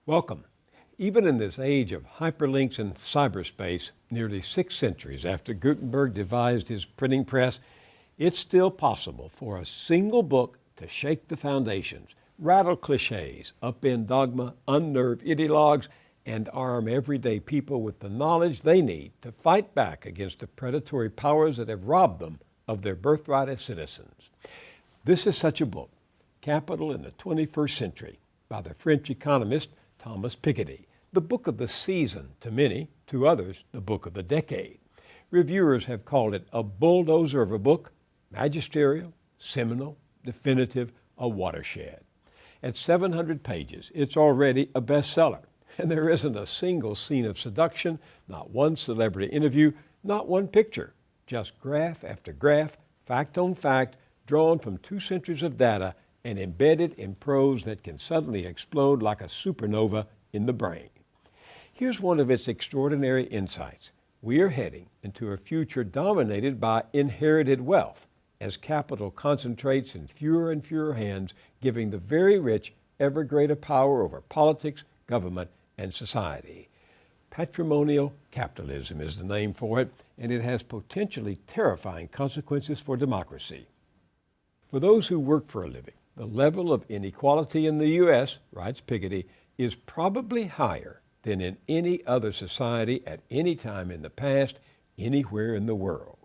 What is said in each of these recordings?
Welcome. Even in this age of hyperlinks and cyberspace, nearly 6 centuries after Gutenberg devised his printing press, it's still possible for a single book to shake the foundations, rattle cliches, upend dogma, unnerve ideologues, and arm everyday people with the knowledge they need to fight back against the predatory powers that have robbed them of their birthright as citizens. This is such a book, Capital in the 21st Century, by the French economist Thomas Piketty, the book of the season to many, to others, the book of the decade. Reviewers have called it a bulldozer of a book, magisterial, seminal, definitive, a watershed. At 700 pages, it's already a bestseller, and there isn't a single scene of seduction, not one celebrity interview, not one picture, just graph after graph, fact on fact, drawn from 2 centuries of data and embedded in prose that can suddenly explode like a supernova in the brain. Here's one of its extraordinary insights. We are heading into a future dominated by inherited wealth as capital concentrates in fewer and fewer hands, giving the very rich ever greater power over politics, government, and society. Patrimonial capitalism is the name for it, and it has potentially terrifying consequences for democracy. For those who work for a living, the level of inequality in the U.S., writes Piketty, is probably higher than in any other society at any time in the past, anywhere in the world.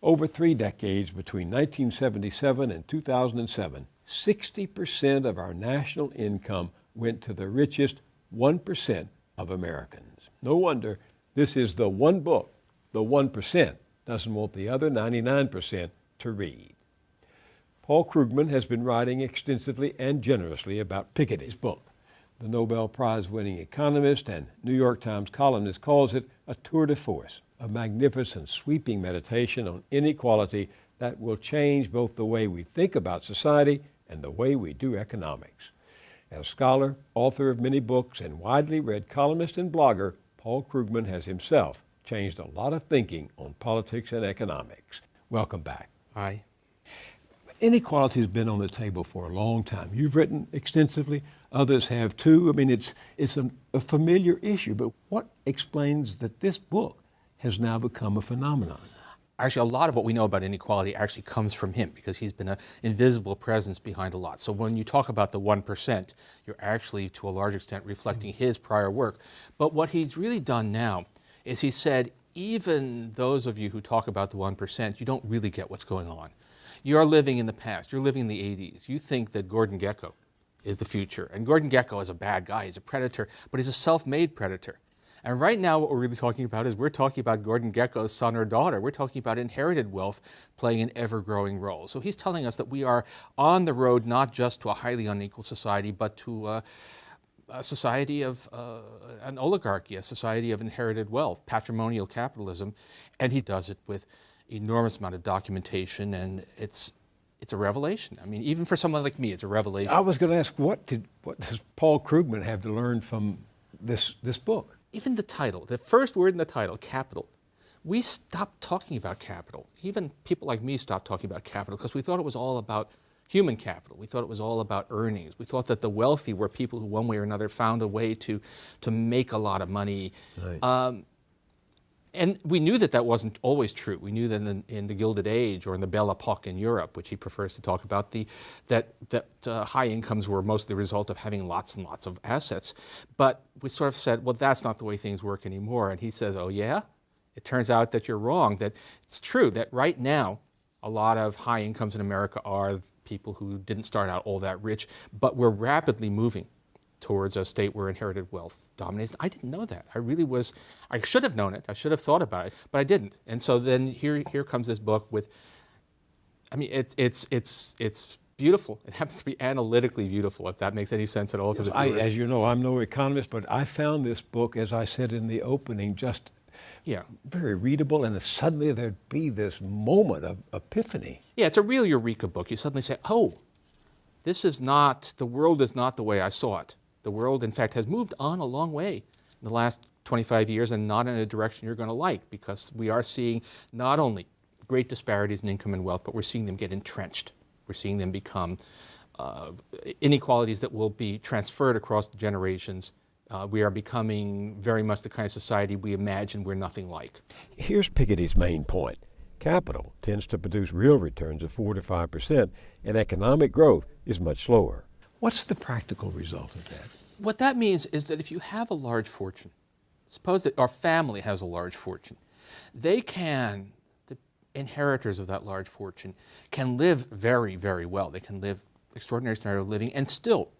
Over 3 decades, between 1977 and 2007, 60% of our national income went to the richest 1% of Americans. No wonder this is the one book the 1% doesn't want the other 99% to read. Paul Krugman has been writing extensively and generously about Piketty's book. The Nobel Prize-winning economist and New York Times columnist calls it a tour de force, a magnificent sweeping meditation on inequality that will change both the way we think about society and the way we do economics. As scholar, author of many books, and widely read columnist and blogger, Paul Krugman has himself changed a lot of thinking on politics and economics. Welcome back. Hi. Inequality has been on the table for a long time. You've written extensively. Others have too. I mean, it's a familiar issue, but what explains that this book has now become a phenomenon? Actually, a lot of what we know about inequality actually comes from him because he's been an invisible presence behind a lot. So when you talk about the 1%, you're actually, to a large extent, reflecting his prior work. But what he's really done now is he said, even those of you who talk about the 1%, you don't really get what's going on. You're living in the past. You're living in the 80s. You think that Gordon Gekko is the future. And Gordon Gekko is a bad guy. He's a predator, but he's a self-made predator. And right now what we're really talking about is we're talking about Gordon Gekko's son or daughter. We're talking about inherited wealth playing an ever-growing role. So he's telling us that we are on the road not just to a highly unequal society, but to a society of an oligarchy, a society of inherited wealth, patrimonial capitalism. And he does it with enormous amount of documentation, and it's a revelation. I mean, even for someone like me, it's a revelation. I was going to ask, what does Paul Krugman have to learn from this book? Even the title, the first word in the title, capital. We stopped talking about capital. Even people like me stopped talking about capital because we thought it was all about human capital. We thought it was all about earnings. We thought that the wealthy were people who one way or another found a way to make a lot of money. Right. And we knew that that wasn't always true. We knew that in the Gilded Age or in the Belle Epoque in Europe, which he prefers to talk about, that high incomes were mostly the result of having lots and lots of assets. But we sort of said, well, that's not the way things work anymore. And he says, oh yeah? It turns out that you're wrong, that it's true that right now, a lot of high incomes in America are people who didn't start out all that rich, but we're rapidly moving towards a state where inherited wealth dominates. I didn't know that. I should have known it. I should have thought about it, but I didn't. And so then here comes this book with, I mean, it's beautiful. It happens to be analytically beautiful, if that makes any sense at all to the viewers. As you know, I'm no economist, but I found this book, as I said in the opening, just very readable, and suddenly there'd be this moment of epiphany. Yeah, it's a real eureka book. You suddenly say, oh, the world is not the way I saw it. The world, in fact, has moved on a long way in the last 25 years and not in a direction you're going to like, because we are seeing not only great disparities in income and wealth, but we're seeing them get entrenched. We're seeing them become inequalities that will be transferred across the generations. We are becoming very much the kind of society we imagine we're nothing like. Here's Piketty's main point. Capital tends to produce real returns of 4 to 5%, and economic growth is much slower. What's the practical result of that? What that means is that if you have a large fortune, suppose that our family has a large fortune, the inheritors of that large fortune can live very, very well. They can live extraordinary standard of living and still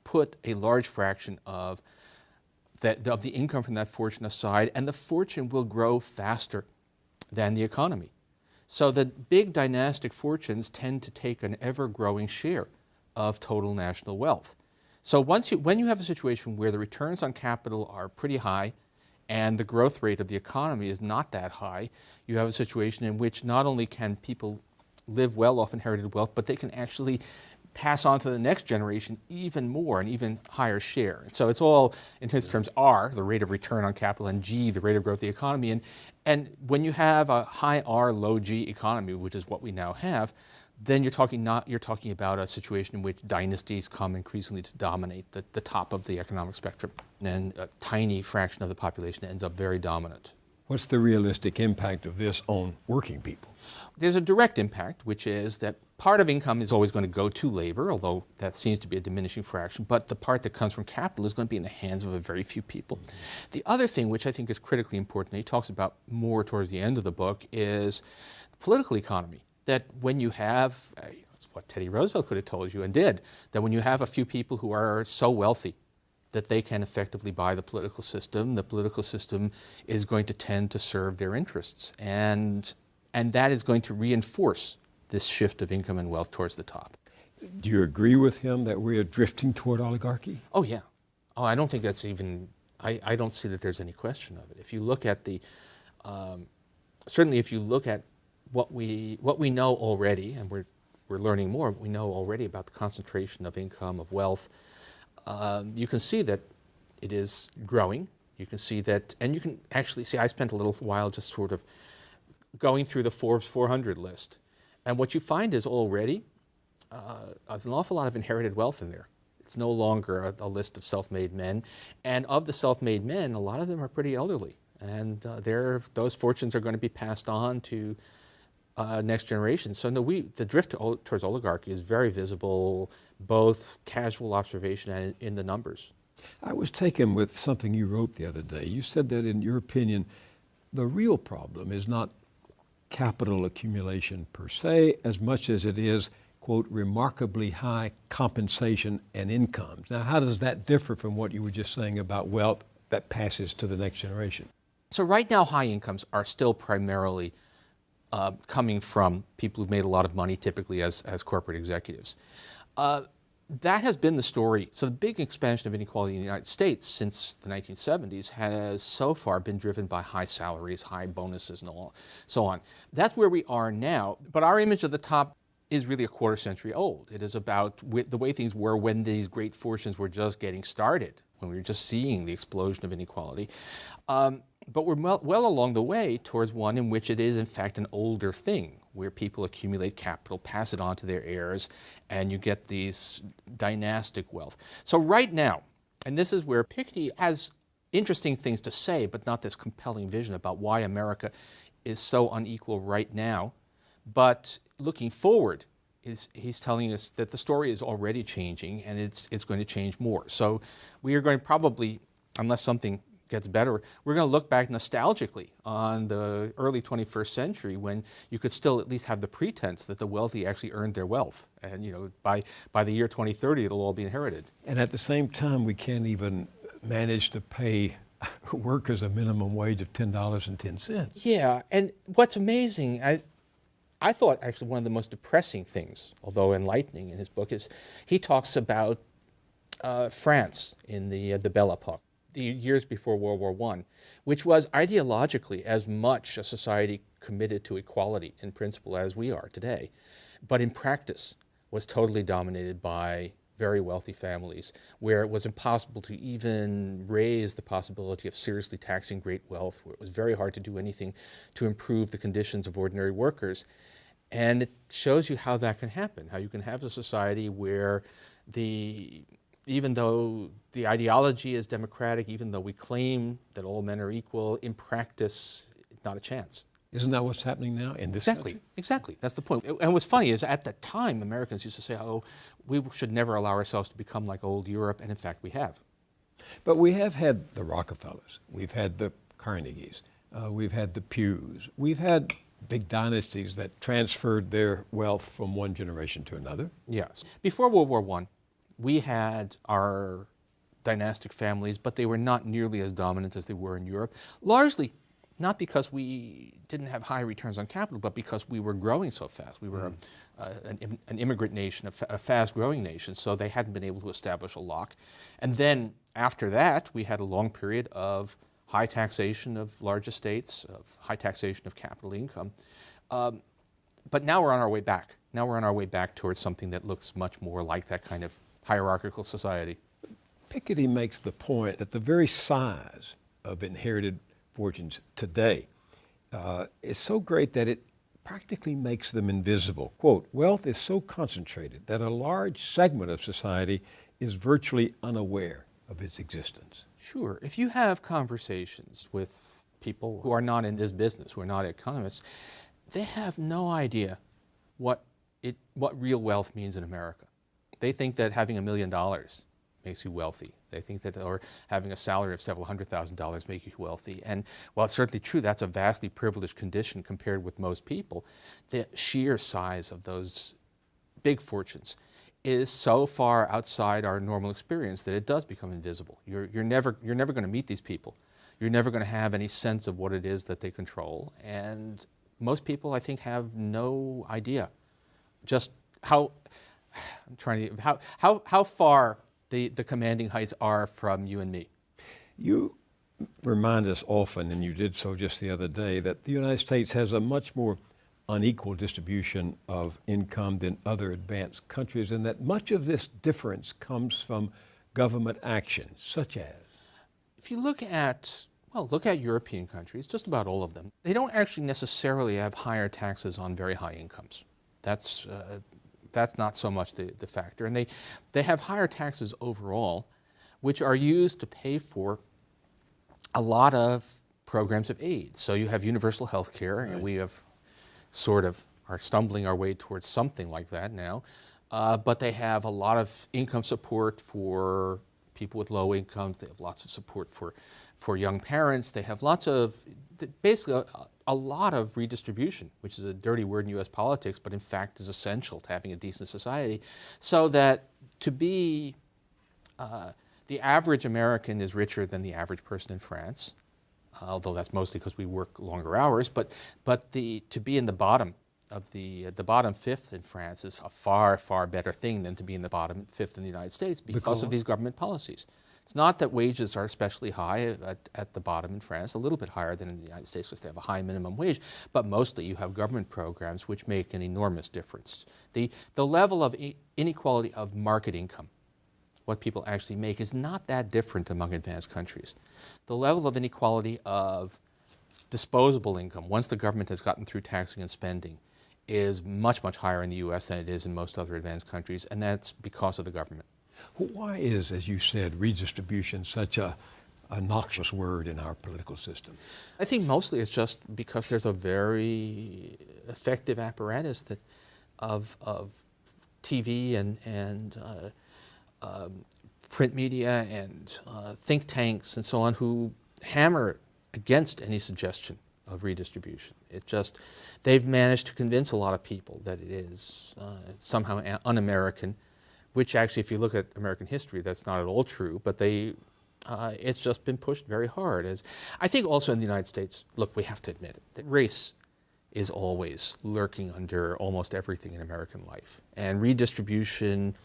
put a large fraction of the income from that fortune aside, and the fortune will grow faster than the economy. So the big dynastic fortunes tend to take an ever-growing share of total national wealth. So when you have a situation where the returns on capital are pretty high and the growth rate of the economy is not that high, you have a situation in which not only can people live well off inherited wealth, but they can actually pass on to the next generation even more, an even higher share. And so it's all, in his terms, R, the rate of return on capital, and G, the rate of growth of the economy. And when you have a high R, low G economy, which is what we now have, then you're talking about a situation in which dynasties come increasingly to dominate the top of the economic spectrum. And a tiny fraction of the population ends up very dominant. What's the realistic impact of this on working people? There's a direct impact, which is that part of income is always going to go to labor, although that seems to be a diminishing fraction, but the part that comes from capital is going to be in the hands of a very few people. The other thing, which I think is critically important, and he talks about more towards the end of the book, is the political economy. That when you have, it's what Teddy Roosevelt could have told you and did, that when you have a few people who are so wealthy that they can effectively buy the political system is going to tend to serve their interests. And that is going to reinforce this shift of income and wealth towards the top. Do you agree with him that we are drifting toward oligarchy? Oh, yeah. Oh, I don't think that's even, I don't see that there's any question of it. If you look at certainly if you look at what we know already, and we're learning more, we know already about the concentration of income, of wealth, you can see that it is growing. You can see that, and you can actually see, I spent a little while just sort of going through the Forbes 400 list. And what you find is already there's an awful lot of inherited wealth in there. It's no longer a list of self-made men. And of the self-made men, a lot of them are pretty elderly. And those fortunes are going to be passed on to next generation. So no, the drift towards oligarchy is very visible, both casual observation and in the numbers. I was taken with something you wrote the other day. You said that, in your opinion, the real problem is not capital accumulation per se, as much as it is, quote, remarkably high compensation and incomes. Now, how does that differ from what you were just saying about wealth that passes to the next generation? So right now, high incomes are still primarily coming from people who've made a lot of money, typically as corporate executives. That has been the story. So the big expansion of inequality in the United States since the 1970s has so far been driven by high salaries, high bonuses, and so on. That's where we are now. But our image of the top is really a quarter century old. It is about the way things were when these great fortunes were just getting started, when we were just seeing the explosion of inequality. But we're well along the way towards one in which it is, in fact, an older thing, where people accumulate capital, pass it on to their heirs, and you get these dynastic wealth. So right now, and this is where Piketty has interesting things to say, but not this compelling vision about why America is so unequal right now. But looking forward, he's telling us that the story is already changing, and it's going to change more. So we are going to probably, unless something gets better, we're going to look back nostalgically on the early 21st century when you could still at least have the pretense that the wealthy actually earned their wealth. And by the year 2030, it'll all be inherited. And at the same time, we can't even manage to pay workers a minimum wage of $10.10. Yeah, and what's amazing, I thought actually one of the most depressing things, although enlightening in his book, is he talks about France in the Belle Epoque, the years before World War I, which was ideologically as much a society committed to equality in principle as we are today, but in practice was totally dominated by very wealthy families, where it was impossible to even raise the possibility of seriously taxing great wealth, where it was very hard to do anything to improve the conditions of ordinary workers. And it shows you how that can happen, how you can have a society where even though the ideology is democratic, even though we claim that all men are equal, in practice, not a chance. Isn't that what's happening now in this country? Exactly. That's the point. And what's funny is at the time, Americans used to say, oh, we should never allow ourselves to become like old Europe, and in fact we have. But we have had the Rockefellers, we've had the Carnegies, we've had the Pews, we've had big dynasties that transferred their wealth from one generation to another. Yes. Before World War I, we had our dynastic families, but they were not nearly as dominant as they were in Europe, largely not because we didn't have high returns on capital, but because we were growing so fast. We were an immigrant nation, a fast-growing nation, so they hadn't been able to establish a lock. And then after that, we had a long period of high taxation of large estates, of high taxation of capital income. But now we're on our way back. Now we're on our way back towards something that looks much more like that kind of hierarchical society. Piketty makes the point that the very size of inherited fortunes today is so great that it practically makes them invisible. Quote, wealth is so concentrated that a large segment of society is virtually unaware of its existence. Sure. If you have conversations with people who are not in this business, who are not economists, they have no idea what real wealth means in America. They think that having $1 million makes you wealthy. They think that, or having a salary of several $100,000 makes you wealthy. And while it's certainly true, that's a vastly privileged condition compared with most people, the sheer size of those big fortunes is so far outside our normal experience that it does become invisible. You're never going to meet these people. You're never going to have any sense of what it is that they control. And most people, I think, have no idea just how far the commanding heights are from you and me. You remind us often, and you did so just the other day, that the United States has a much more unequal distribution of income than other advanced countries, and that much of this difference comes from government action, such as? If you look at European countries, just about all of them, they don't actually necessarily have higher taxes on very high incomes. That's not so much the factor. And they have higher taxes overall, which are used to pay for a lot of programs of aid. So you have universal health care, right, and we have sort of are stumbling our way towards something like that now. But they have a lot of income support for people with low incomes. They have lots of support for young parents. They have lots of, basically a lot of redistribution, which is a dirty word in U.S. politics, but in fact is essential to having a decent society. So that to be, the average American is richer than the average person in France, although that's mostly because we work longer hours, but to be in the bottom of the bottom fifth in France is a far, far better thing than to be in the bottom fifth in the United States because of these government policies. It's not that wages are especially high at the bottom in France, a little bit higher than in the United States because they have a high minimum wage, but mostly you have government programs which make an enormous difference. The level of inequality of market income, what people actually make, is not that different among advanced countries. The level of inequality of disposable income, once the government has gotten through taxing and spending, is much, much higher in the U.S. than it is in most other advanced countries, and that's because of the government. Why is, as you said, redistribution such a noxious word in our political system? I think mostly it's just because there's a very effective apparatus of TV and print media and think tanks and so on who hammer against any suggestion of redistribution. They've managed to convince a lot of people that it is somehow un-American, which actually, if you look at American history, that's not at all true, but it's just been pushed very hard. I think also in the United States, look, we have to admit it, that race is always lurking under almost everything in American life. And redistribution,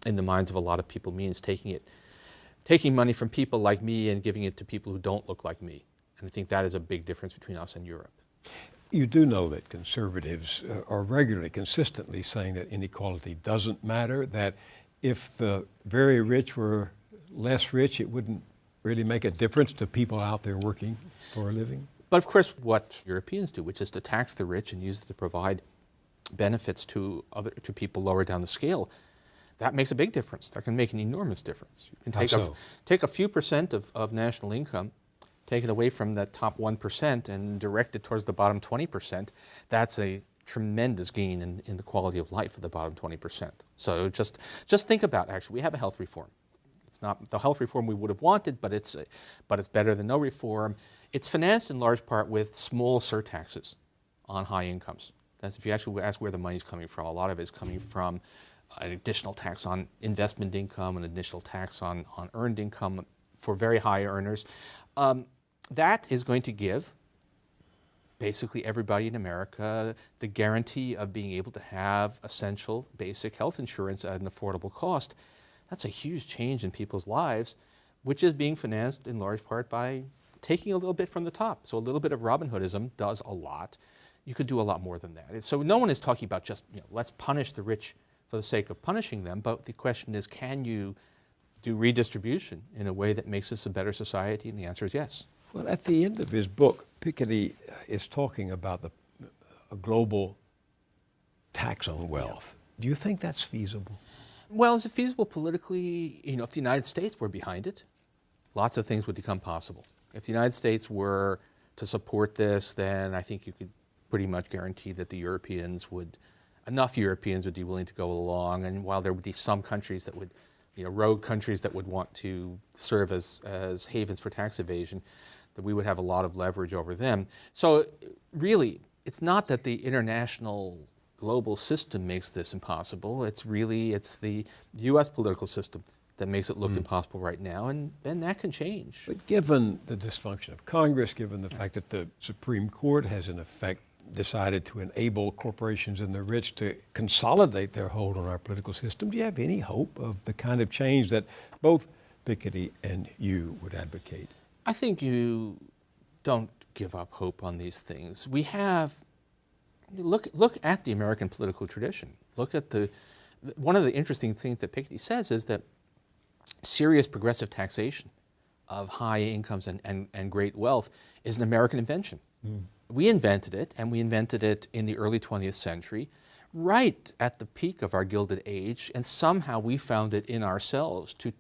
in the minds of a lot of people, means taking money from people like me and giving it to people who don't look like me. And I think that is a big difference between us and Europe. You do know that conservatives are regularly, consistently saying that inequality doesn't matter, that if the very rich were less rich, it wouldn't really make a difference to people out there working for a living. But of course, what Europeans do, which is to tax the rich and use it to provide benefits to people lower down the scale, that makes a big difference. That can make an enormous difference. You can take a few percent of national income, take it away from that top 1% and direct it towards the bottom 20%. That's a tremendous gain in the quality of life of the bottom 20%. So just think about, actually, we have a health reform. It's not the health reform we would have wanted, but it's better than no reform. It's financed in large part with small surtaxes on high incomes. That's, if you actually ask where the money's coming from, a lot of it is coming from an additional tax on investment income, an additional tax on earned income for very high earners. That is going to give basically everybody in America the guarantee of being able to have essential basic health insurance at an affordable cost. That's a huge change in people's lives, which is being financed in large part by taking a little bit from the top. So a little bit of Robin Hoodism does a lot. You could do a lot more than that. So no one is talking about just, let's punish the rich for the sake of punishing them, but the question is, can you do redistribution in a way that makes this a better society? And the answer is yes. Well, at the end of his book, Piketty is talking about a global tax on wealth. Do you think that's feasible? Well, is it feasible politically? If the United States were behind it, lots of things would become possible. If the United States were to support this, then I think you could pretty much guarantee that enough Europeans would be willing to go along. And while there would be some countries that would, rogue countries that would want to serve as havens for tax evasion, that we would have a lot of leverage over them. So really, it's not that the international global system makes this impossible. It's the U.S. political system that makes it look impossible right now, and that can change. But given the dysfunction of Congress, given the fact that the Supreme Court has in effect decided to enable corporations and the rich to consolidate their hold on our political system, do you have any hope of the kind of change that both Piketty and you would advocate? I think you don't give up hope on these things. We have, look at the American political tradition. One of the interesting things that Piketty says is that serious progressive taxation of high incomes and great wealth is an American invention. We invented it, and we invented it in the early 20th century, right at the peak of our Gilded Age, and somehow we found it in ourselves to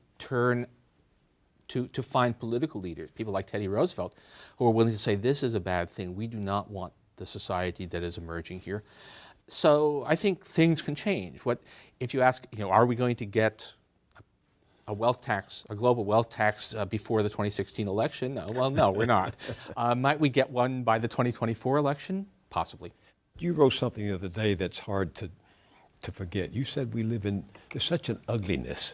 find political leaders, people like Teddy Roosevelt, who are willing to say, this is a bad thing. We do not want the society that is emerging here. So I think things can change. If you ask, are we going to get a global wealth tax before the 2016 election? Well, no, we're not. Might we get one by the 2024 election? Possibly. You wrote something the other day that's hard to forget. You said there's such an ugliness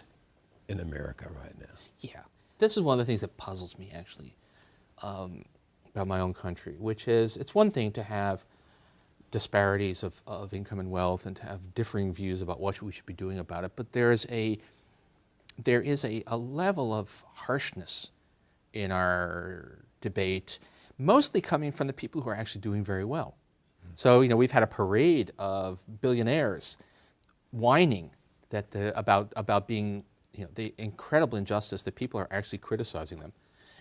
in America right now. Yeah. This is one of the things that puzzles me, actually, about my own country, which is, it's one thing to have disparities of income and wealth and to have differing views about what we should be doing about it, but there is a level of harshness in our debate, mostly coming from the people who are actually doing very well. So, we've had a parade of billionaires whining about being, the incredible injustice that people are actually criticizing them,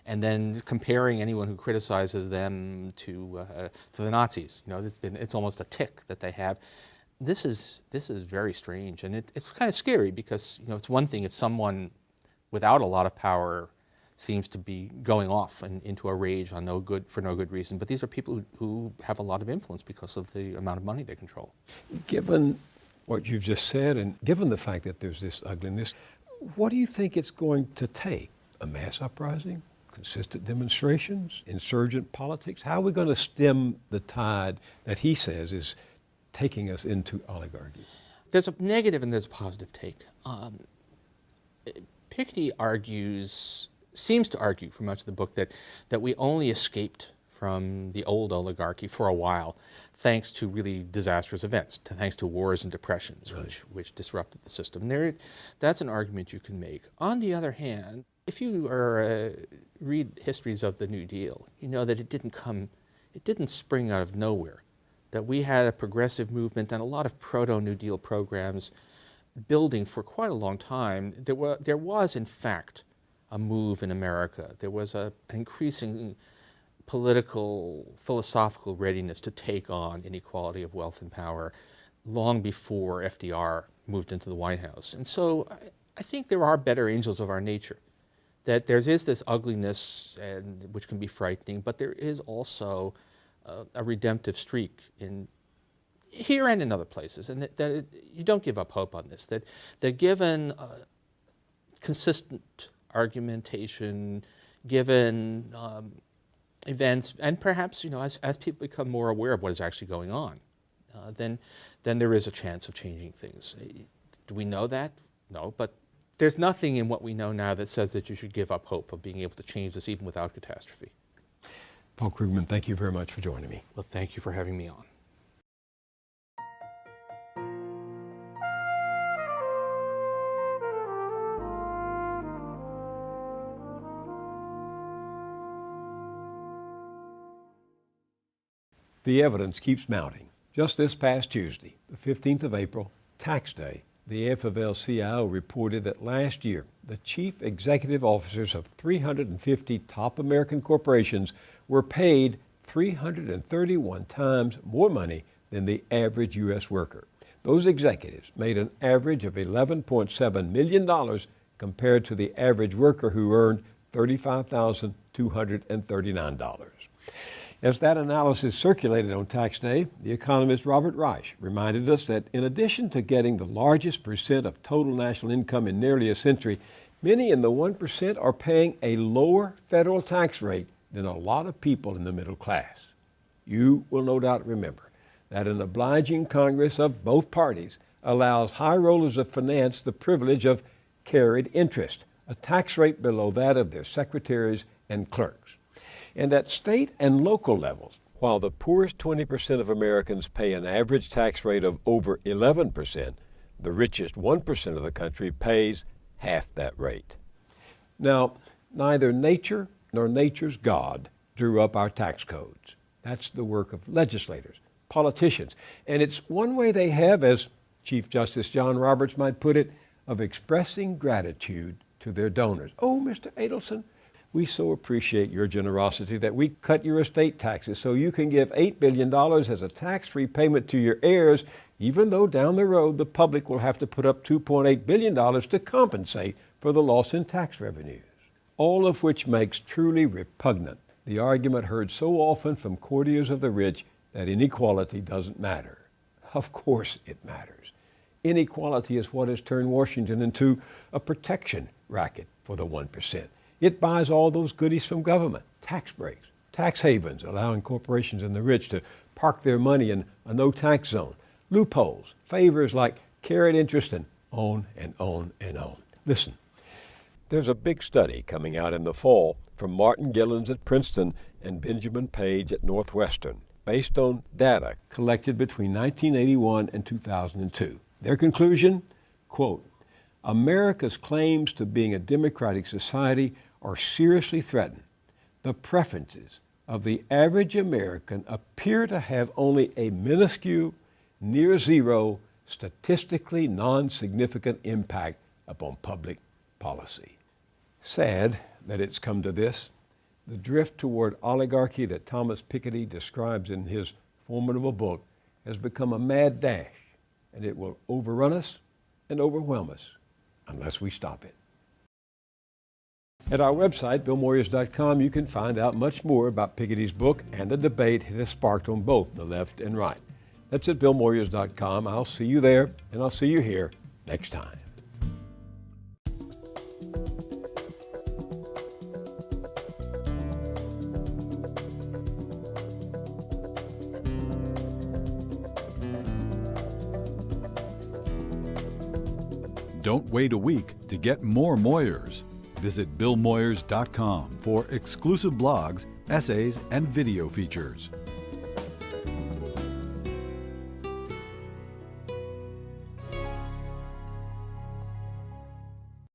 and then comparing anyone who criticizes them to the Nazis. It's almost a tick that they have. This is very strange, and it's kind of scary because it's one thing if someone without a lot of power seems to be going off into a rage for no good reason, but these are people who have a lot of influence because of the amount of money they control. Given what you've just said, and given the fact that there's this ugliness, what do you think it's going to take? A mass uprising? Consistent demonstrations? Insurgent politics? How are we going to stem the tide that he says is taking us into oligarchy? There's a negative and there's a positive take. Piketty seems to argue for much of the book that we only escaped from the old oligarchy for a while thanks to really disastrous events, thanks to wars and depressions, right, which disrupted the system. That's an argument you can make. On the other hand, if you read histories of the New Deal, you know that it didn't spring out of nowhere, that we had a progressive movement and a lot of proto-New Deal programs building for quite a long time. There was, in fact, a move in America. There was an increasing political, philosophical readiness to take on inequality of wealth and power. long before FDR moved into the White House. And so I think there are better angels of our nature, that there is this ugliness, and which can be frightening, but there is also a redemptive streak in here and in other places, and you don't give up hope on this, that given consistent argumentation, given events, and perhaps, as people become more aware of what is actually going on, then there is a chance of changing things. Do we know that? No, but there's nothing in what we know now that says that you should give up hope of being able to change this even without catastrophe. Paul Krugman, thank you very much for joining me. Well, thank you for having me on. The evidence keeps mounting. Just this past Tuesday, the 15th of April, tax day, the AFL-CIO reported that last year, the chief executive officers of 350 top American corporations were paid 331 times more money than the average U.S. worker. Those executives made an average of $11.7 million compared to the average worker who earned $35,239. As that analysis circulated on tax day, the economist Robert Reich reminded us that in addition to getting the largest percent of total national income in nearly a century, many in the 1% are paying a lower federal tax rate than a lot of people in the middle class. You will no doubt remember that an obliging Congress of both parties allows high rollers of finance the privilege of carried interest, a tax rate below that of their secretaries and clerks. And at state and local levels, while the poorest 20% of Americans pay an average tax rate of over 11%, the richest 1% of the country pays half that rate. Now, neither nature nor nature's God drew up our tax codes. That's the work of legislators, politicians, and it's one way they have, as Chief Justice John Roberts might put it, of expressing gratitude to their donors. Oh, Mr. Adelson, we so appreciate your generosity that we cut your estate taxes so you can give $8 billion as a tax-free payment to your heirs, even though down the road the public will have to put up $2.8 billion to compensate for the loss in tax revenues. All of which makes truly repugnant the argument heard so often from courtiers of the rich that inequality doesn't matter. Of course it matters. Inequality is what has turned Washington into a protection racket for the 1%. It buys all those goodies from government, tax breaks, tax havens, allowing corporations and the rich to park their money in a no-tax zone, loopholes, favors like carried interest, and on and on and on. Listen, there's a big study coming out in the fall from Martin Gillens at Princeton and Benjamin Page at Northwestern, based on data collected between 1981 and 2002. Their conclusion, quote, America's claims to being a democratic society are seriously threatened. The preferences of the average American appear to have only a minuscule, near zero, statistically non-significant impact upon public policy. Sad that it's come to this. The drift toward oligarchy that Thomas Piketty describes in his formidable book has become a mad dash, and it will overrun us and overwhelm us unless we stop it. At our website, BillMoyers.com, you can find out much more about Piketty's book and the debate it has sparked on both the left and right. That's at BillMoyers.com. I'll see you there, and I'll see you here next time. Don't wait a week to get more Moyers. Visit BillMoyers.com for exclusive blogs, essays, and video features.